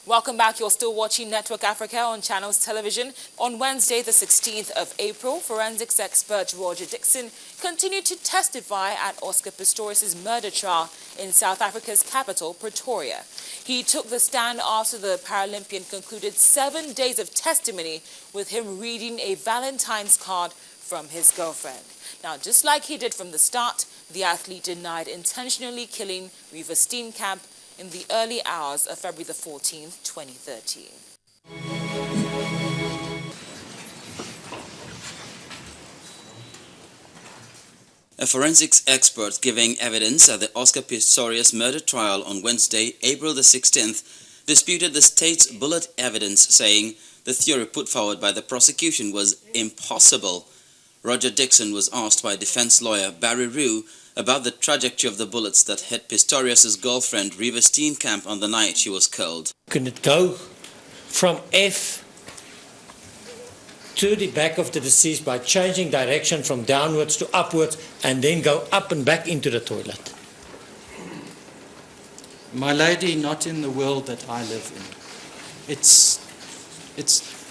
Welcome back. You're still watching Network Africa on Channels Television. On Wednesday, the 16th of April, forensics expert Roger Dixon continued to testify at Oscar Pistorius' murder trial in South Africa's capital, Pretoria. He took the stand after the Paralympian concluded 7 days of testimony with him reading a Valentine's card from his girlfriend. Now, just like he did from the start, the athlete denied intentionally killing Reeva Steenkamp in the early hours of February the 14th, 2013. A forensics expert giving evidence at the Oscar Pistorius murder trial on Wednesday, April the 16th, disputed the state's bullet evidence, saying the theory put forward by the prosecution was impossible. Roger Dixon was asked by defense lawyer Barry Rue about the trajectory of the bullets that hit Pistorius' girlfriend Reeva Steenkamp on the night she was killed. Can it go from F to the back of the deceased by changing direction from downwards to upwards and then go up and back into the toilet? My lady, not in the world that I live in.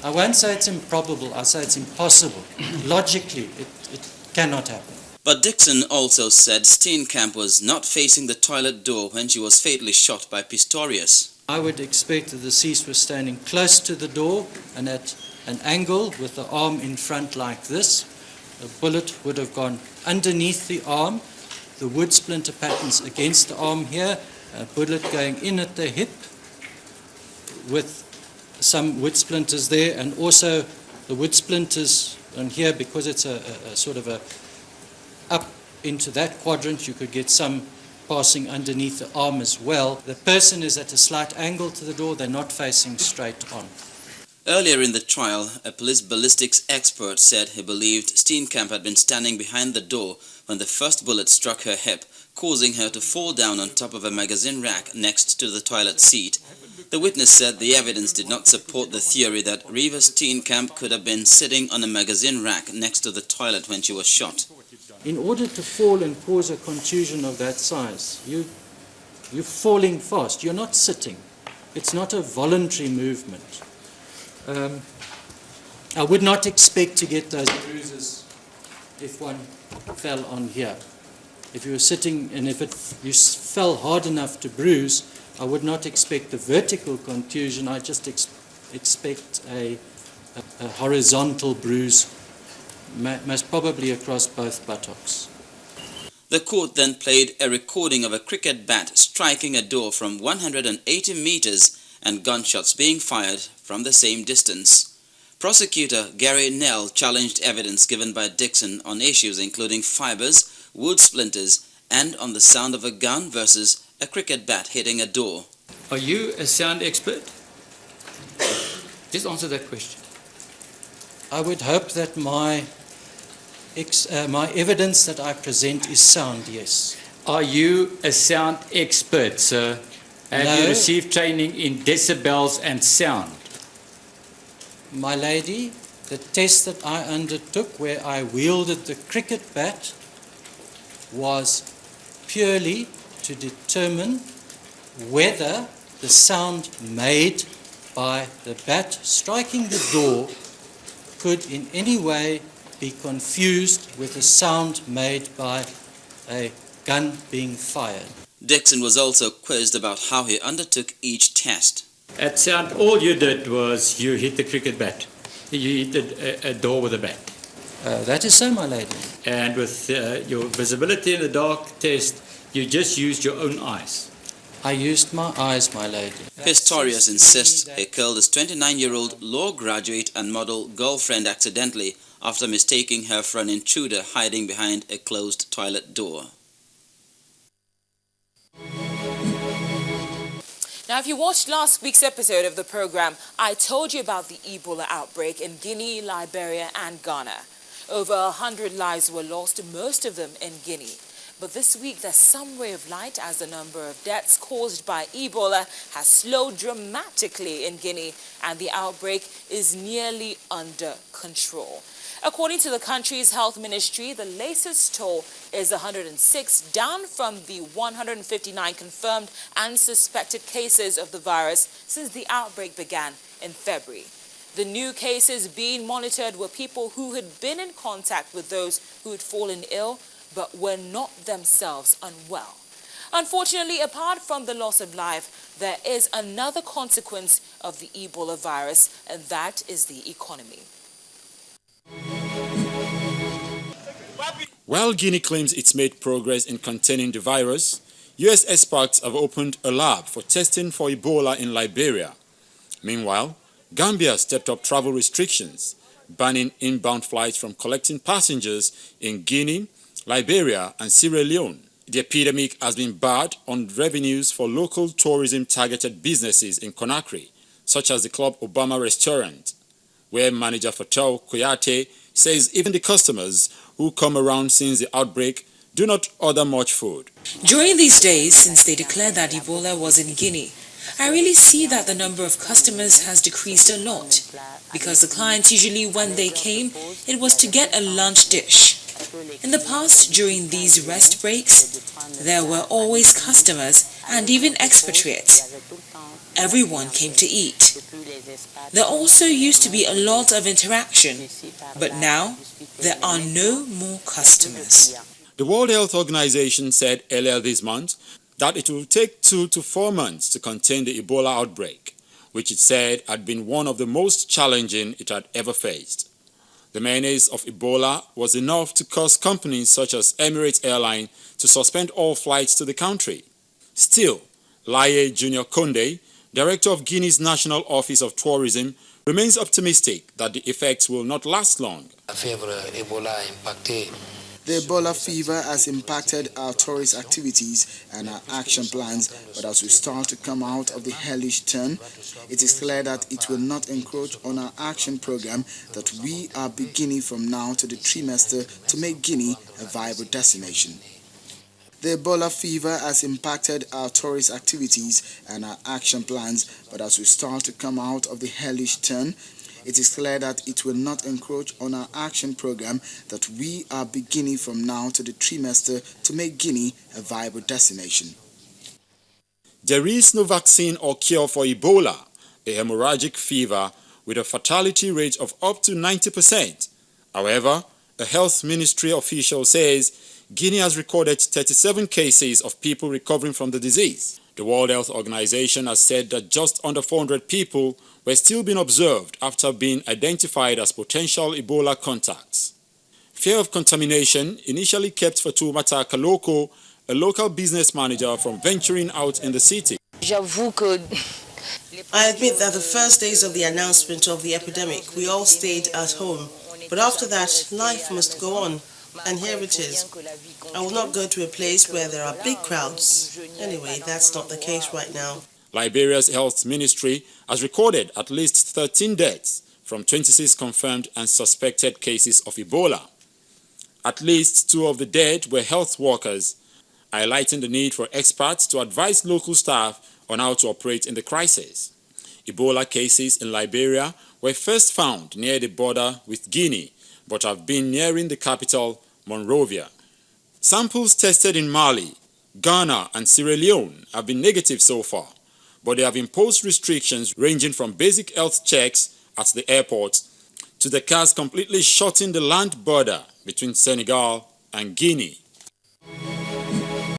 I won't say it's improbable, I say it's impossible. Logically, it cannot happen. But Dixon also said Steenkamp was not facing the toilet door when she was fatally shot by Pistorius. I would expect the deceased was standing close to the door and at an angle with the arm in front like this. The bullet would have gone underneath the arm, the wood splinter patterns against the arm here, a bullet going in at the hip with some wood splinters there, and also the wood splinters on here, because it's a sort of a up into that quadrant, you could get some passing underneath the arm as well. The person is at a slight angle to the door, they're not facing straight on. Earlier in the trial, a police ballistics expert said he believed Steenkamp had been standing behind the door when the first bullet struck her hip, causing her to fall down on top of a magazine rack next to the toilet seat. The witness said the evidence did not support the theory that Reeva Steenkamp could have been sitting on a magazine rack next to the toilet when she was shot. In order to fall and cause a contusion of that size, you're falling fast, you're not sitting. It's not a voluntary movement. I would not expect to get those bruises if one fell on here. If you were sitting and if you fell hard enough to bruise, I would not expect the vertical contusion. I just expect a horizontal bruise, most probably across both buttocks. The court then played a recording of a cricket bat striking a door from 180 meters and gunshots being fired from the same distance. Prosecutor Gary Nell challenged evidence given by Dixon on issues including fibers, wood splinters, and on the sound of a gun versus a cricket bat hitting a door. Are you a sound expert? Just answer that question. I would hope that my evidence that I present is sound, yes. Are you a sound expert, sir? Have you received training in decibels and sound? My lady, the test that I undertook where I wielded the cricket bat was purely to determine whether the sound made by the bat striking the door could in any way be confused with the sound made by a gun being fired. Dixon was also quizzed about how he undertook each test. At sound, all you did was you hit the cricket bat. You hit a door with a bat. That is so, my lady. And with your visibility in the dark test, you just used your own eyes. I used my eyes, my lady. Pistorius insists he killed his 29-year-old law graduate and model girlfriend accidentally after mistaking her for an intruder hiding behind a closed toilet door. Now, if you watched last week's episode of the program, I told you about the Ebola outbreak in Guinea, Liberia, and Ghana. Over 100 lives were lost, most of them in Guinea. But this week, there's some ray of light as the number of deaths caused by Ebola has slowed dramatically in Guinea, and the outbreak is nearly under control. According to the country's health ministry, the latest toll is 106, down from the 159 confirmed and suspected cases of the virus since the outbreak began in February. The new cases being monitored were people who had been in contact with those who had fallen ill but were not themselves unwell. Unfortunately, apart from the loss of life, there is another consequence of the Ebola virus, and that is the economy. While Guinea claims it's made progress in containing the virus, U.S. experts have opened a lab for testing for Ebola in Liberia. Meanwhile, Gambia stepped up travel restrictions, banning inbound flights from collecting passengers in Guinea, Liberia, and Sierra Leone. The epidemic has been barred on revenues for local tourism-targeted businesses in Conakry, such as the Club Obama restaurant, where manager Fatou Koyate says even the customers who come around since the outbreak do not order much food. During these days, since they declared that Ebola was in Guinea, I really see that the number of customers has decreased a lot, because the clients usually when they came, it was to get a lunch dish. In the past, during these rest breaks, there were always customers and even expatriates. Everyone came to eat. There also used to be a lot of interaction, but now there are no more customers. The World Health Organization said earlier this month that it will take 2 to 4 months to contain the Ebola outbreak, which it said had been one of the most challenging it had ever faced. The menace of Ebola was enough to cause companies such as Emirates Airline to suspend all flights to the country. Still, Laye Junior Konde, director of Guinea's National Office of Tourism, remains optimistic that the effects will not last long. The Ebola fever has impacted our tourist activities and our action plans, but as we start to come out of the hellish turn, it is clear that it will not encroach on our action program that we are beginning from now to the trimester to make Guinea a viable destination. The Ebola fever has impacted our tourist activities and our action plans, but as we start to come out of the hellish turn, it is clear that it will not encroach on our action program that we are beginning from now to the trimester to make Guinea a viable destination. There is no vaccine or cure for Ebola, a hemorrhagic fever with a fatality rate of up to 90%. However, a health ministry official says Guinea has recorded 37 cases of people recovering from the disease. The World Health Organization has said that just under 400 people were still being observed after being identified as potential Ebola contacts. Fear of contamination initially kept Fatoumata Kaloko, a local business manager, from venturing out in the city. I admit that the first days of the announcement of the epidemic, we all stayed at home. But after that, life must go on. And here it is. I will not go to a place where there are big crowds. Anyway, that's not the case right now. Liberia's health ministry has recorded at least 13 deaths from 26 confirmed and suspected cases of Ebola. At least 2 of the dead were health workers, highlighting the need for experts to advise local staff on how to operate in the crisis. Ebola cases in Liberia were first found near the border with Guinea, but have been nearing the capital, Monrovia. Samples tested in Mali, Ghana, and Sierra Leone have been negative so far, but they have imposed restrictions ranging from basic health checks at the airport to the cars completely shutting the land border between Senegal and Guinea.